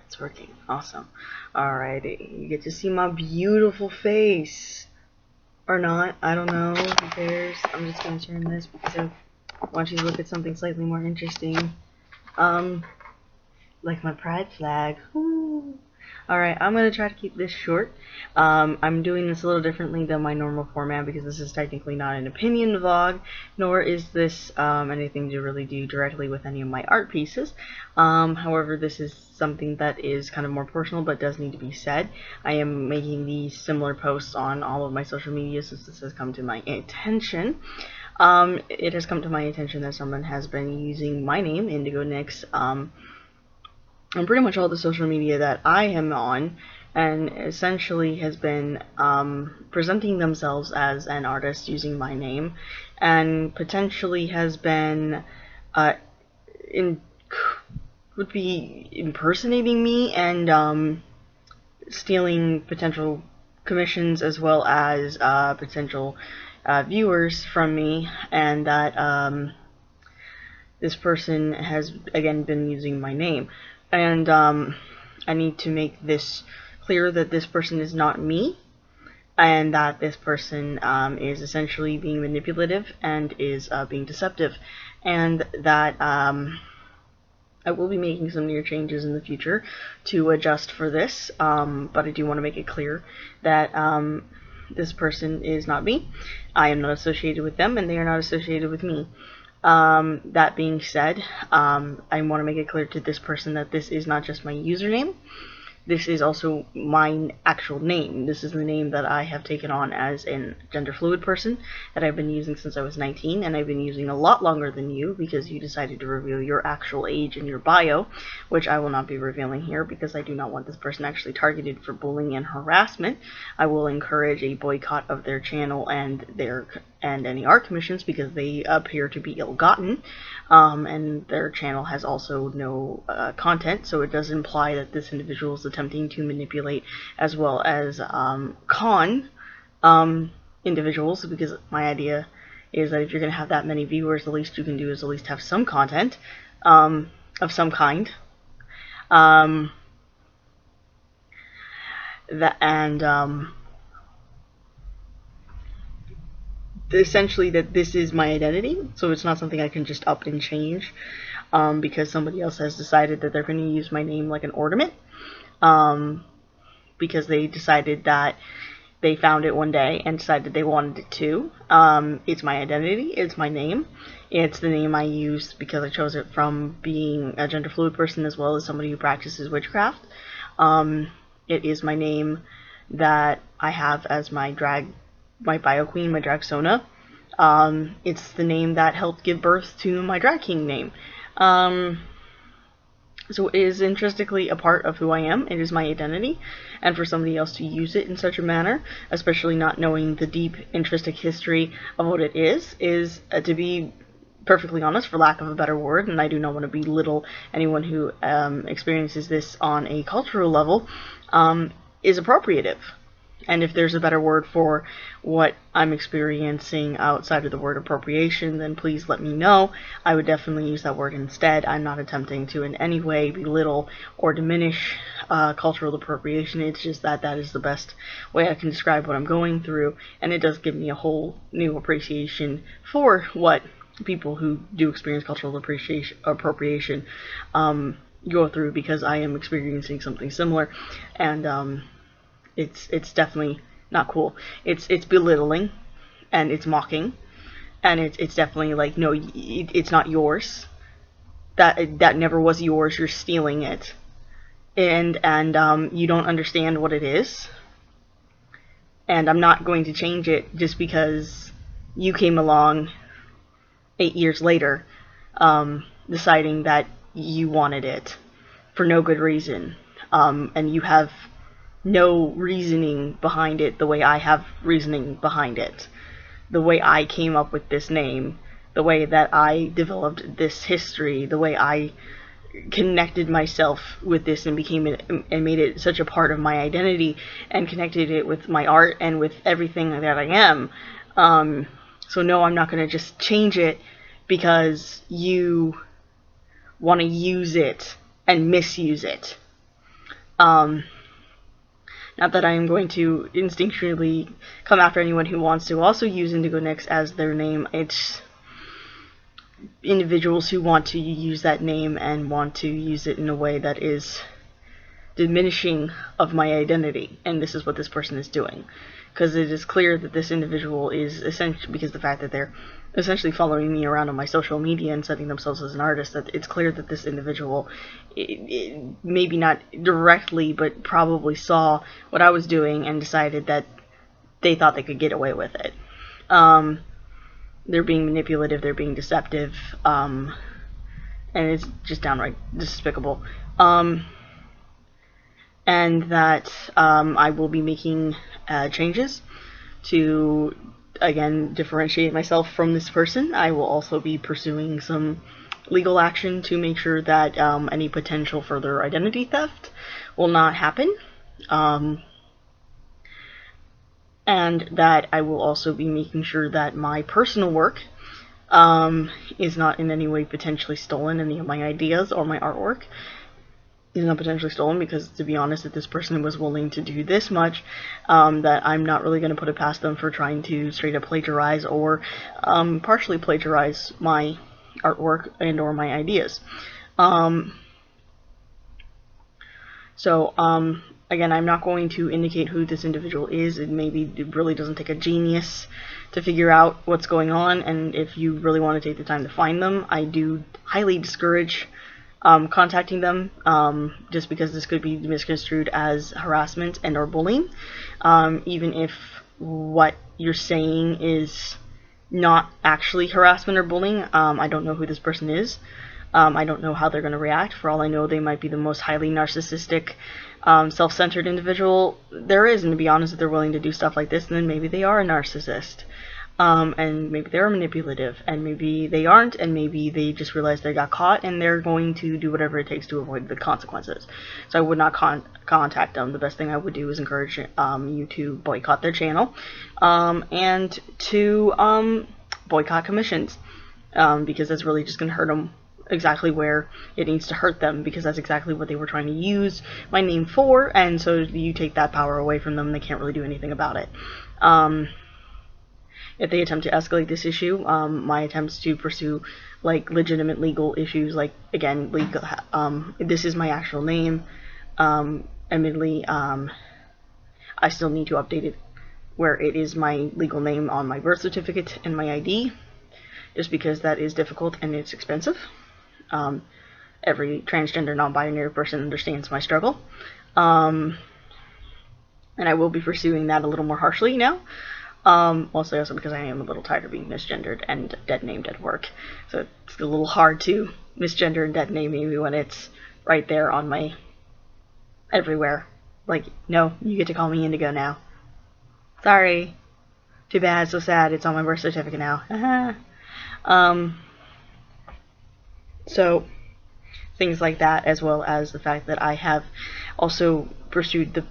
It's working. Awesome. Alrighty. You get to see my beautiful face. Or not. I don't know. Who cares? I'm just gonna turn this because I want you to look at something slightly more interesting. Like my pride flag. Woo. Alright, I'm going to try to keep this short. I'm doing this a little differently than my normal format because this is technically not an opinion vlog, nor is this anything to really do directly with any of my art pieces. However, this is something that is kind of more personal but does need to be said. I am making these similar posts on all of my social media since this has come to my attention. It has come to my attention that someone has been using my name, IndigoNyx, on pretty much all the social media that I am on, and essentially has been presenting themselves as an artist using my name, and potentially has been would be impersonating me and stealing potential commissions as well as potential viewers from me, and that this person has again been using my name. And I need to make this clear that this person is not me, and that this person is essentially being manipulative and is being deceptive, and that I will be making some near changes in the future to adjust for this, but I do want to make it clear that this person is not me. I am not associated with them, and they are not associated with me. That being said, I want to make it clear to this person that this is not just my username. This is also my actual name. This is the name that I have taken on as a gender fluid person that I've been using since I was 19, and I've been using a lot longer than you because you decided to reveal your actual age in your bio, which I will not be revealing here because I do not want this person actually targeted for bullying and harassment. I will encourage a boycott of their channel and any art commissions because they appear to be ill-gotten, and their channel has also no content, so it does imply that this individual is attempting to manipulate as well as con individuals, because my idea is that if you're going to have that many viewers, the least you can do is at least have some content of some kind. Essentially that this is my identity, so it's not something I can just up and change because somebody else has decided that they're going to use my name like an ornament, because they decided that they found it one day and decided they wanted it too. It's my identity, it's my name, it's the name I use because I chose it from being a gender fluid person as well as somebody who practices witchcraft. It is my name that I have as my bio queen, my drag sona. It's the name that helped give birth to my drag king name. So it is intrinsically a part of who I am. It is my identity, and for somebody else to use it in such a manner, especially not knowing the deep intrinsic history of what it is to be perfectly honest, for lack of a better word, and I do not want to belittle anyone who experiences this on a cultural level, is appropriative. And if there's a better word for what I'm experiencing outside of the word appropriation, then please let me know. I would definitely use that word instead. I'm not attempting to in any way belittle or diminish cultural appropriation. It's just that is the best way I can describe what I'm going through, and it does give me a whole new appreciation for what people who do experience cultural appropriation go through, because I am experiencing something similar, and it's definitely not cool. It's belittling, and it's mocking, and it's definitely like, no, it's not yours. That never was yours. You're stealing it, and you don't understand what it is. And I'm not going to change it just because you came along 8 years later, deciding that you wanted it for no good reason, and you have no reasoning behind it the way I have reasoning behind it. The way I came up with this name, the way that I developed this history, the way I connected myself with this and and made it such a part of my identity and connected it with my art and with everything that I am. So no, I'm not going to just change it because you want to use it and misuse it. Not that I am going to instinctually come after anyone who wants to also use IndigoNyx as their name. It's individuals who want to use that name and want to use it in a way that is diminishing of my identity, and this is what this person is doing, because it is clear that this individual is essentially, because the fact that they're essentially following me around on my social media and setting themselves as an artist, that it's clear that this individual, maybe not directly, but probably saw what I was doing and decided that they thought they could get away with it. They're being manipulative, they're being deceptive, and it's just downright despicable. And that I will be making changes to, again, differentiate myself from this person. I will also be pursuing some legal action to make sure that any potential further identity theft will not happen. And that I will also be making sure that my personal work is not in any way potentially stolen. Any of my ideas or my artwork is not potentially stolen, because, to be honest, if this person was willing to do this much, that I'm not really going to put it past them for trying to straight up plagiarize or partially plagiarize my artwork and or my ideas. Again, I'm not going to indicate who this individual is. It really doesn't take a genius to figure out what's going on, and if you really want to take the time to find them, I do highly discourage contacting them, just because this could be misconstrued as harassment and or bullying, even if what you're saying is not actually harassment or bullying. I don't know who this person is. I don't know how they're going to react. For all I know, they might be the most highly narcissistic, self-centered individual there is, and to be honest, if they're willing to do stuff like this, then maybe they are a narcissist. And maybe they're manipulative, and maybe they aren't, and maybe they just realized they got caught, and they're going to do whatever it takes to avoid the consequences. So I would not contact them. The best thing I would do is encourage you to boycott their channel, and to boycott commissions, because that's really just going to hurt them exactly where it needs to hurt them, because that's exactly what they were trying to use my name for, and so you take that power away from them, they can't really do anything about it. If they attempt to escalate this issue, my attempts to pursue like legitimate legal issues, like, again, legal, this is my actual name. Admittedly, I still need to update it where it is my legal name on my birth certificate and my ID, just because that is difficult and it's expensive. Every transgender, non-binary person understands my struggle, and I will be pursuing that a little more harshly now. Mostly also because I am a little tired of being misgendered and dead named at work. So it's a little hard to misgender and dead name me when it's right there on my everywhere. Like, no, you get to call me Indigo now. Sorry. Too bad, so sad, it's on my birth certificate now. So things like that, as well as the fact that I have also pursued the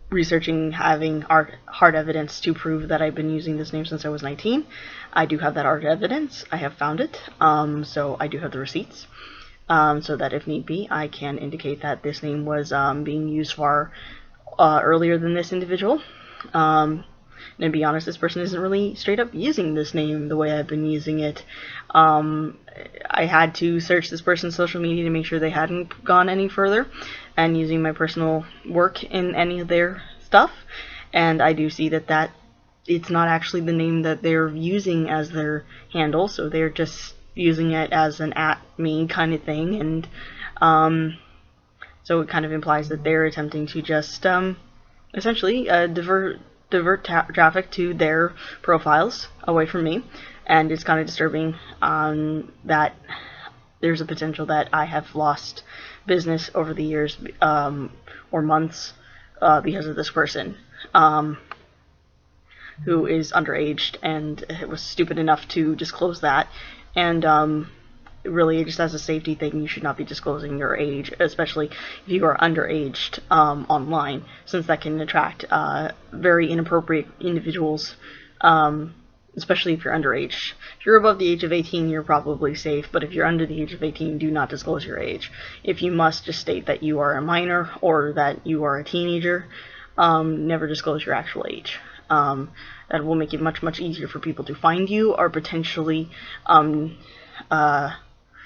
researching, having hard evidence to prove that I've been using this name since I was 19. I do have that hard evidence. I have found it. So I do have the receipts. So that if need be, I can indicate that this name was being used far earlier than this individual. And to be honest, this person isn't really straight up using this name the way I've been using it. I had to search this person's social media to make sure they hadn't gone any further and using my personal work in any of their stuff, and I do see that it's not actually the name that they're using as their handle, so they're just using it as an @me kind of thing, and so it kind of implies that they're attempting to just essentially divert traffic to their profiles away from me, and it's kind of disturbing that there's a potential that I have lost business over the years or months because of this person who is underage and was stupid enough to disclose that, and really, just as a safety thing, you should not be disclosing your age, especially if you are underaged online, since that can attract very inappropriate individuals, especially if you're underage. If you're above the age of 18, you're probably safe, but if you're under the age of 18, do not disclose your age. If you must, just state that you are a minor or that you are a teenager. Never disclose your actual age. That will make it much, much easier for people to find you or potentially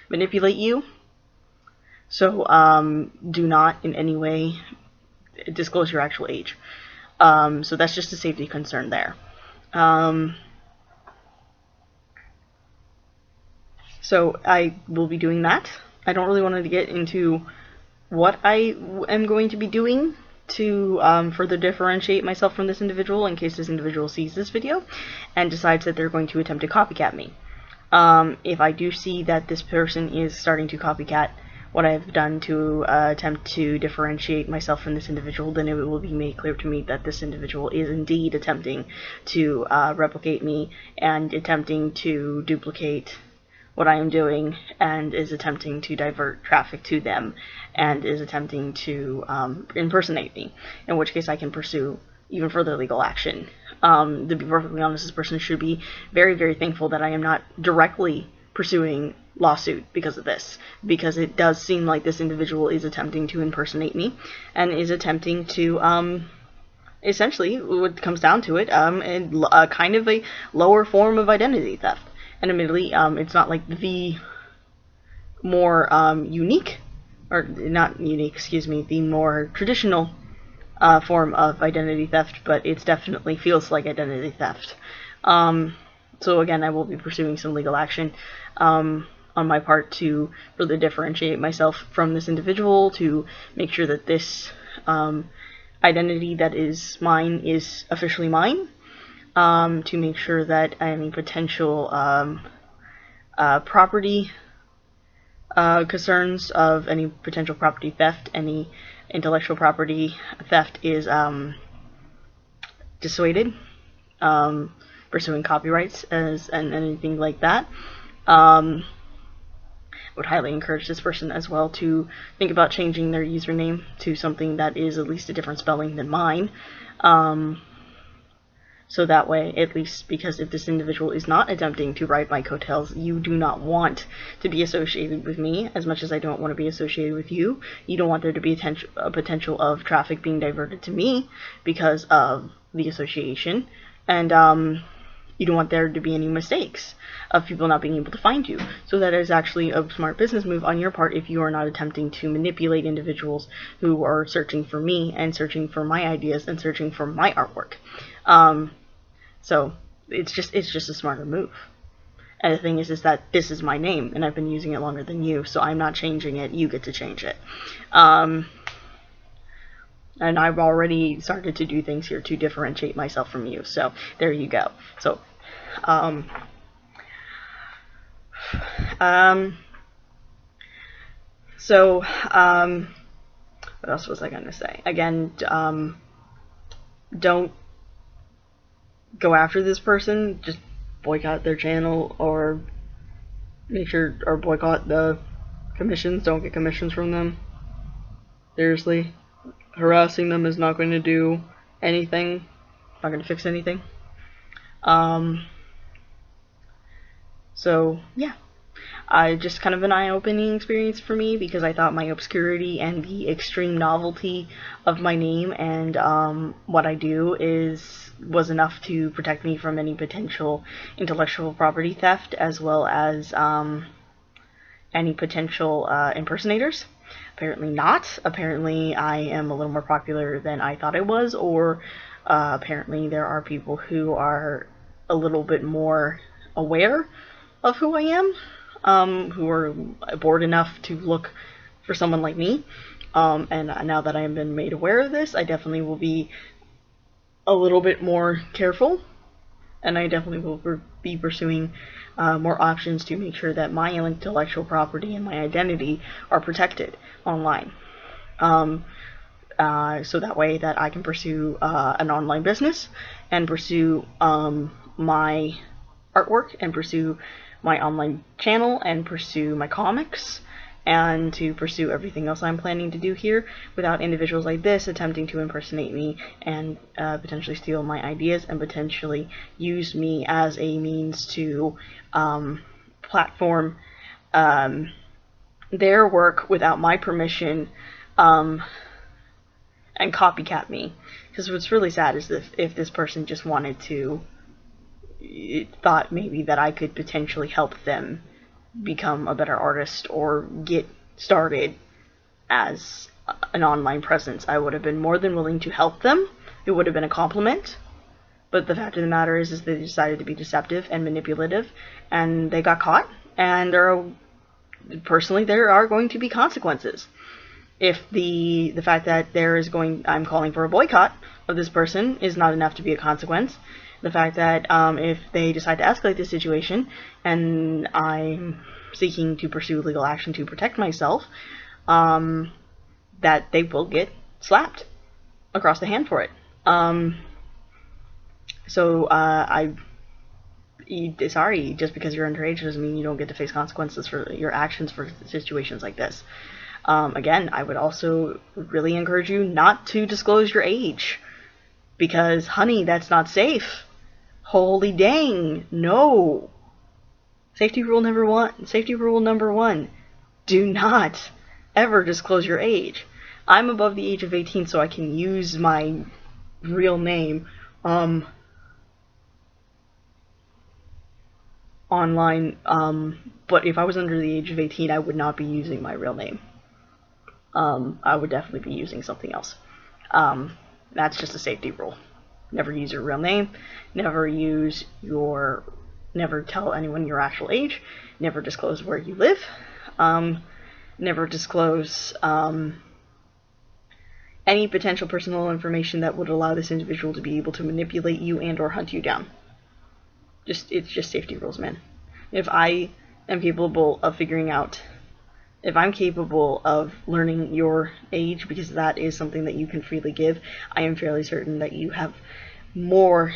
manipulate you. So do not in any way disclose your actual age. So that's just a safety concern there. So I will be doing that. I don't really want to get into what I am going to be doing to further differentiate myself from this individual in case this individual sees this video and decides that they're going to attempt to copycat me. If I do see that this person is starting to copycat what I've done to attempt to differentiate myself from this individual, then it will be made clear to me that this individual is indeed attempting to replicate me and attempting to duplicate what I am doing and is attempting to divert traffic to them and is attempting to impersonate me, in which case I can pursue even further legal action. To be perfectly honest, this person should be very, very thankful that I am not directly pursuing lawsuit because of this, because it does seem like this individual is attempting to impersonate me and is attempting to essentially, what comes down to it, kind of a lower form of identity theft. And admittedly, it's not like the more unique, or not unique, excuse me, the more traditional form of identity theft, but it definitely feels like identity theft. So again, I will be pursuing some legal action on my part to further differentiate myself from this individual, to make sure that this identity that is mine is officially mine, to make sure that any potential property concerns of any potential property theft, any intellectual property theft is dissuaded, pursuing copyrights and anything like that. Would highly encourage this person as well to think about changing their username to something that is at least a different spelling than mine. So that way, at least, because if this individual is not attempting to ride my coattails, you do not want to be associated with me as much as I don't want to be associated with you. You don't want there to be a potential of traffic being diverted to me because of the association. And you don't want there to be any mistakes of people not being able to find you. So that is actually a smart business move on your part if you are not attempting to manipulate individuals who are searching for me and searching for my ideas and searching for my artwork. So it's just a smarter move. And the thing is that this is my name and I've been using it longer than you, so I'm not changing it. You get to change it. And I've already started to do things here to differentiate myself from you. So there you go. So, what else was I going to say? Again, don't go after this person. Just boycott their channel or boycott the commissions. Don't get commissions from them. Seriously. Harassing them is not going to do anything. Not going to fix anything. So, yeah. Just kind of an eye-opening experience for me, because I thought my obscurity and the extreme novelty of my name and what I do was enough to protect me from any potential intellectual property theft, as well as any potential impersonators. Apparently not. Apparently I am a little more popular than I thought I was, or apparently there are people who are a little bit more aware of who I am, who are bored enough to look for someone like me. And now that I have been made aware of this, I definitely will be a little bit more careful, and I definitely will be pursuing more options to make sure that my intellectual property and my identity are protected online. So that way that I can pursue an online business and pursue my artwork and pursue my online channel and pursue my comics and to pursue everything else I'm planning to do here without individuals like this attempting to impersonate me and potentially steal my ideas and potentially use me as a means to platform their work without my permission and copycat me. Because what's really sad is if this person just wanted to, thought maybe that I could potentially help them become a better artist or get started as an online presence, I would have been more than willing to help them. It would have been a compliment. But the fact of the matter is they decided to be deceptive and manipulative, and they got caught, and there are going to be consequences. If the fact that I'm calling for a boycott of this person is not enough to be a consequence, the fact that if they decide to escalate the situation and I'm seeking to pursue legal action to protect myself, that they will get slapped across the hand for it. Sorry, just because you're underage doesn't mean you don't get to face consequences for your actions for situations like this. Again, I would also really encourage you not to disclose your age, because, honey, that's not safe. Holy dang, no. Safety rule number one, do not ever disclose your age. I'm above the age of 18, so I can use my real name online, but if I was under the age of 18, I would not be using my real name. I would definitely be using something else. That's just a safety rule. Never use your real name, never tell anyone your actual age, never disclose where you live, never disclose any potential personal information that would allow this individual to be able to manipulate you and or hunt you down. It's just safety rules, man. If I am capable of if I'm capable of learning your age, because that is something that you can freely give, I am fairly certain that you have more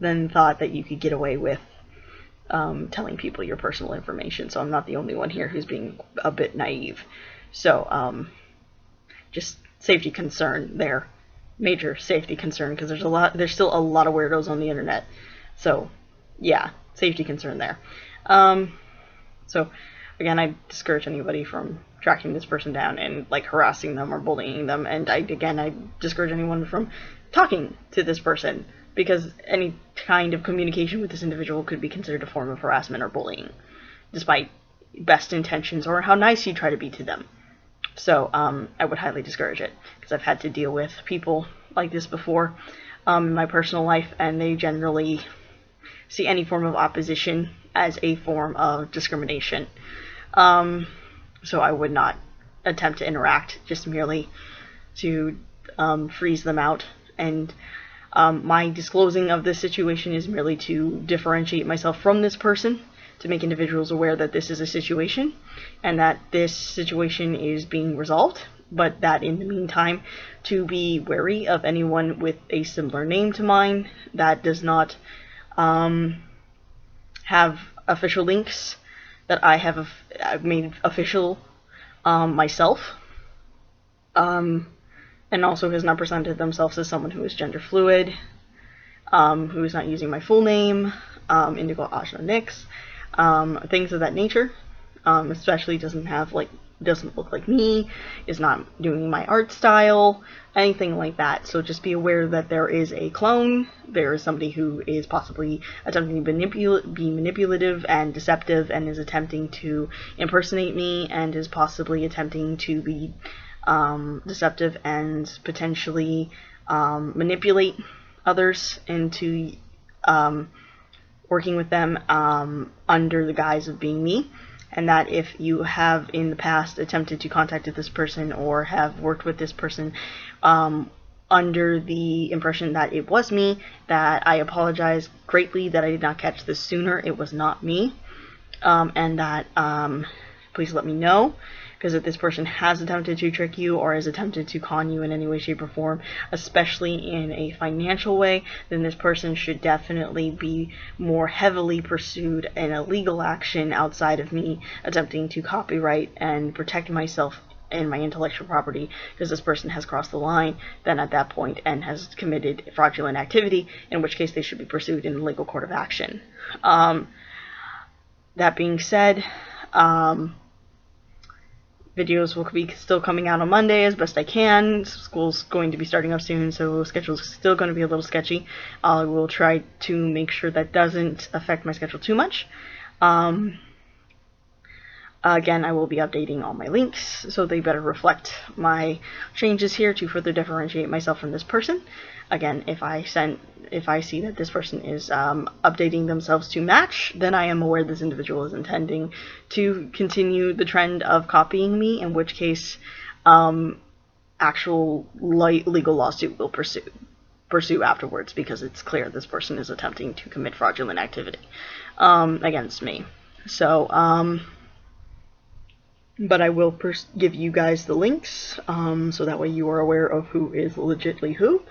than thought that you could get away with telling people your personal information. So I'm not the only one here who's being a bit naive. So just safety concern there. Major safety concern, because there's still a lot of weirdos on the internet. So yeah, safety concern there. So again, I discourage anybody from tracking this person down and like harassing them or bullying them, and I discourage anyone from talking to this person, because any kind of communication with this individual could be considered a form of harassment or bullying, despite best intentions or how nice you try to be to them. So I would highly discourage it, because I've had to deal with people like this before in my personal life, and they generally see any form of opposition as a form of discrimination. So I would not attempt to interact, just merely to freeze them out. And my disclosing of this situation is merely to differentiate myself from this person, to make individuals aware that this is a situation and that this situation is being resolved, but that in the meantime to be wary of anyone with a similar name to mine that does not have official links that I've made official myself, and also has not presented themselves as someone who is gender fluid, who is not using my full name, IndigoAjnaNyx, things of that nature. Especially doesn't look like me, is not doing my art style, anything like that. So just be aware that there is a clone, there is somebody who is possibly attempting to be manipulative and deceptive, and is attempting to impersonate me, and is possibly attempting to be deceptive and potentially manipulate others into working with them under the guise of being me. And that if you have in the past attempted to contact this person or have worked with this person under the impression that it was me, that I apologize greatly that I did not catch this sooner. It was not me. And that please let me know. because if this person has attempted to trick you or has attempted to con you in any way, shape, or form, especially in a financial way, then this person should definitely be more heavily pursued in a legal action outside of me attempting to copyright and protect myself and my intellectual property, because this person has crossed the line then at that point and has committed fraudulent activity, in which case they should be pursued in a legal court of action. That being said, videos will be still coming out on Monday as best I can. School's going to be starting up soon, so schedule's still going to be a little sketchy. I will try to make sure that doesn't affect my schedule too much. Again, I will be updating all my links, so they better reflect my changes here to further differentiate myself from this person. Again, if I see that this person is updating themselves to match, then I am aware this individual is intending to continue the trend of copying me, in which case actual legal lawsuit will pursue afterwards, because it's clear this person is attempting to commit fraudulent activity against me. So, but I will give you guys the links, so that way you are aware of who is legitly who.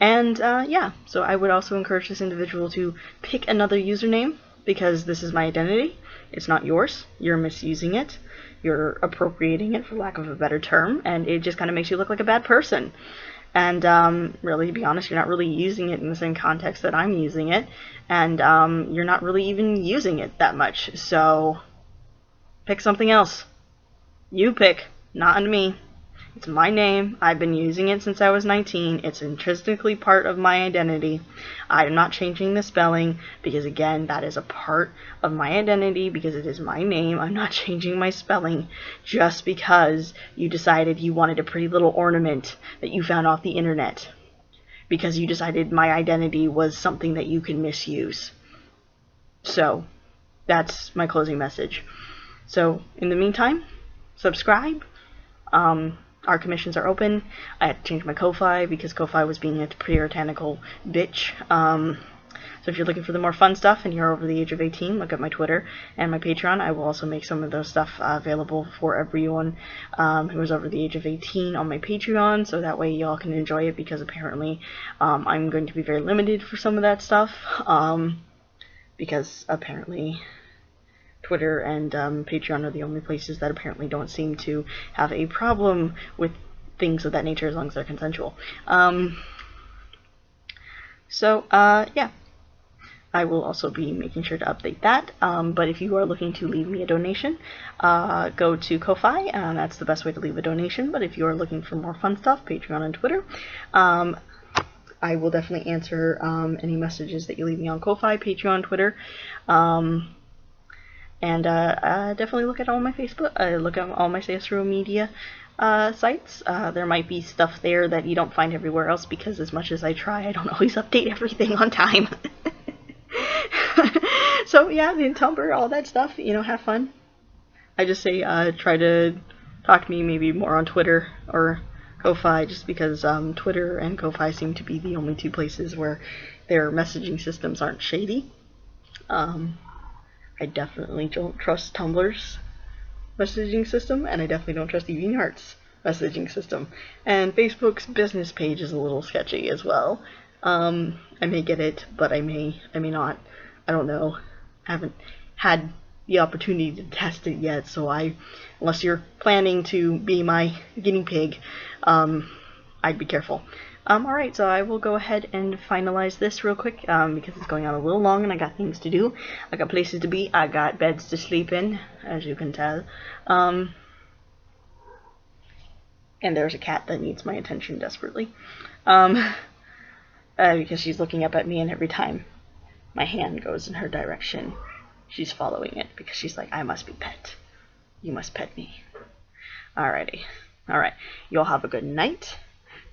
Yeah, so I would also encourage this individual to pick another username, because this is my identity. It's not yours. You're misusing it. You're appropriating it, for lack of a better term, and it just kind of makes you look like a bad person. And really, to be honest, you're not really using it in the same context that I'm using it, and you're not really even using it that much. So pick something else. You pick, not on me. It's my name. I've been using it since I was 19. It's intrinsically part of my identity. I'm not changing the spelling, because again, that is a part of my identity, because it is my name. I'm not changing my spelling just because you decided you wanted a pretty little ornament that you found off the internet, because you decided my identity was something that you can misuse. So that's my closing message. So in the meantime, subscribe. Our commissions are open. I had to change my Ko-Fi because Ko-Fi was being a puritanical bitch. So if you're looking for the more fun stuff and you're over the age of 18, look at my Twitter and my Patreon. I will also make some of those stuff available for everyone who is over the age of 18 on my Patreon, so that way y'all can enjoy it, because apparently I'm going to be very limited for some of that stuff, because apparently Twitter and Patreon are the only places that apparently don't seem to have a problem with things of that nature, as long as they're consensual. Yeah. I will also be making sure to update that. But if you are looking to leave me a donation, go to Ko-Fi. That's the best way to leave a donation. But if you are looking for more fun stuff, Patreon and Twitter. I will definitely answer any messages that you leave me on Ko-Fi, Patreon, Twitter. And definitely look at all my Facebook, look at all my social media sites. There might be stuff there that you don't find everywhere else, because as much as I try, I don't always update everything on time. So yeah, the Tumblr, all that stuff, have fun. I just say try to talk to me maybe more on Twitter or Ko-Fi, just because Twitter and Ko-Fi seem to be the only two places where their messaging systems aren't shady. I definitely don't trust Tumblr's messaging system, and I definitely don't trust DeviantArt's messaging system. And Facebook's business page is a little sketchy as well. I may get it, but I may not. I don't know. I haven't had the opportunity to test it yet, so unless you're planning to be my guinea pig, I'd be careful. Alright, so I will go ahead and finalize this real quick, because it's going on a little long and I got things to do. I got places to be, I got beds to sleep in, as you can tell. And there's a cat that needs my attention desperately. Because she's looking up at me, and every time my hand goes in her direction, she's following it, because she's like, I must be pet. You must pet me. Alrighty. Alright, you all have a good night.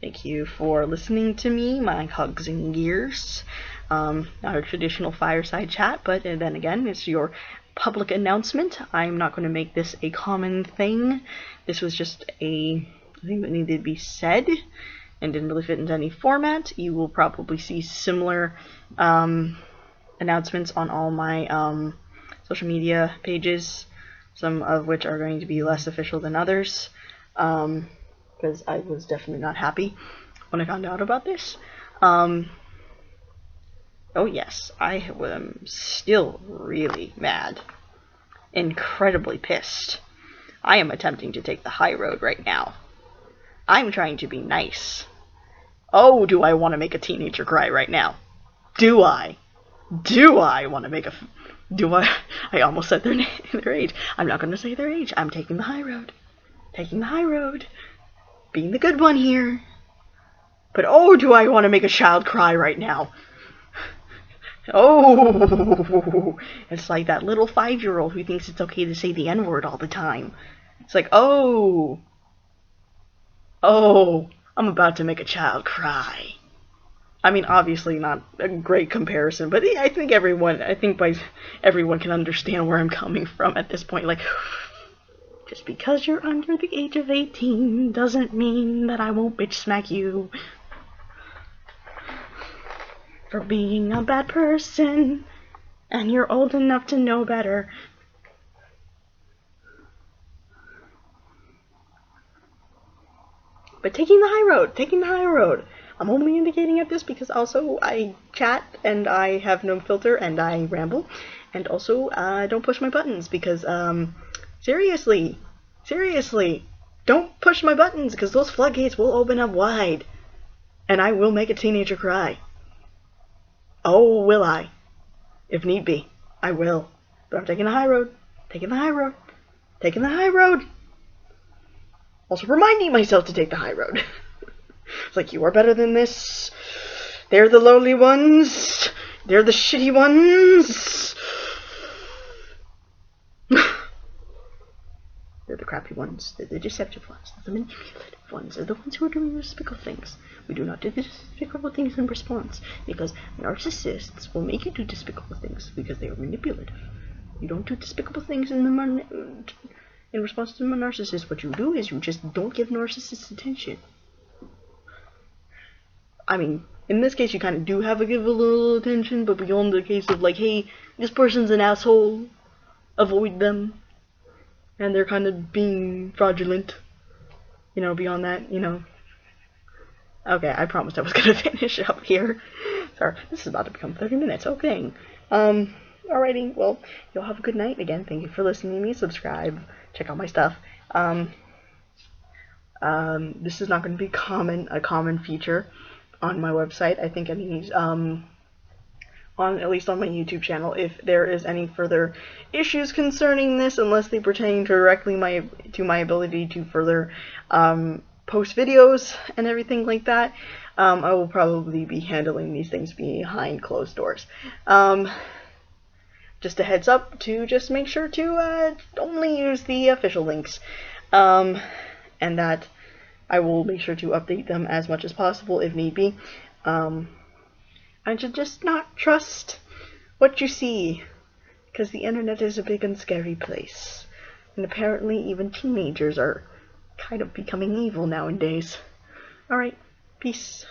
Thank you for listening to me, my hugs and gears. Not a traditional fireside chat, but then again, it's your public announcement. I'm not going to make this a common thing. This was just a thing that needed to be said and didn't really fit into any format. You will probably see similar announcements on all my social media pages some of which are going to be less official than others, because I was definitely not happy when I found out about this. Oh yes, I am still really mad. Incredibly pissed. I am attempting to take the high road right now. I'm trying to be nice. Oh, do I want to make a teenager cry right now? Do I? Do I want to make a... Do I? I almost said their age. I'm not going to say their age. I'm taking the high road. Taking the high road. Being the good one here. But oh, do I want to make a child cry right now? Oh, it's like that little 5-year-old who thinks it's okay to say the N-word all the time. It's like, oh, I'm about to make a child cry. I mean, obviously not a great comparison, but I think everyone can understand where I'm coming from at this point. Like, just because you're under the age of 18 doesn't mean that I won't bitch smack you for being a bad person, and you're old enough to know better. But taking the high road. I'm only indicating at this because also I chat and I have no filter and I ramble, and also don't push my buttons because seriously, don't push my buttons because those floodgates will open up wide, and I will make a teenager cry. Oh, will I? If need be, I will. But I'm taking the high road. Taking the high road. Taking the high road. Also reminding myself to take the high road. It's like, you are better than this. They're the lowly ones. They're the shitty ones. They're the crappy ones. They're the deceptive ones. They're the manipulative ones. They're the ones who are doing despicable things. We do not do the despicable things in response, because narcissists will make you do despicable things because they are manipulative. You don't do despicable things in response to a narcissist. What you do is you just don't give narcissists attention. I mean, in this case, you kind of do have to give a little attention, but beyond the case of like, hey, this person's an asshole, avoid them, and they're kind of being fraudulent, beyond that, Okay, I promised I was going to finish up here. Sorry, this is about to become 30 minutes, okay. Alrighty, well, y'all have a good night. Again, thank you for listening to me. Subscribe, check out my stuff. This is not going to be a common feature on my website. I think at least on my YouTube channel, if there is any further issues concerning this, unless they pertain directly to my ability to further post videos and everything like that, I will probably be handling these things behind closed doors. Just a heads up to just make sure to only use the official links, and that I will make sure to update them as much as possible if need be. I should just not trust what you see, because the internet is a big and scary place, and apparently even teenagers are kind of becoming evil nowadays. Alright, peace.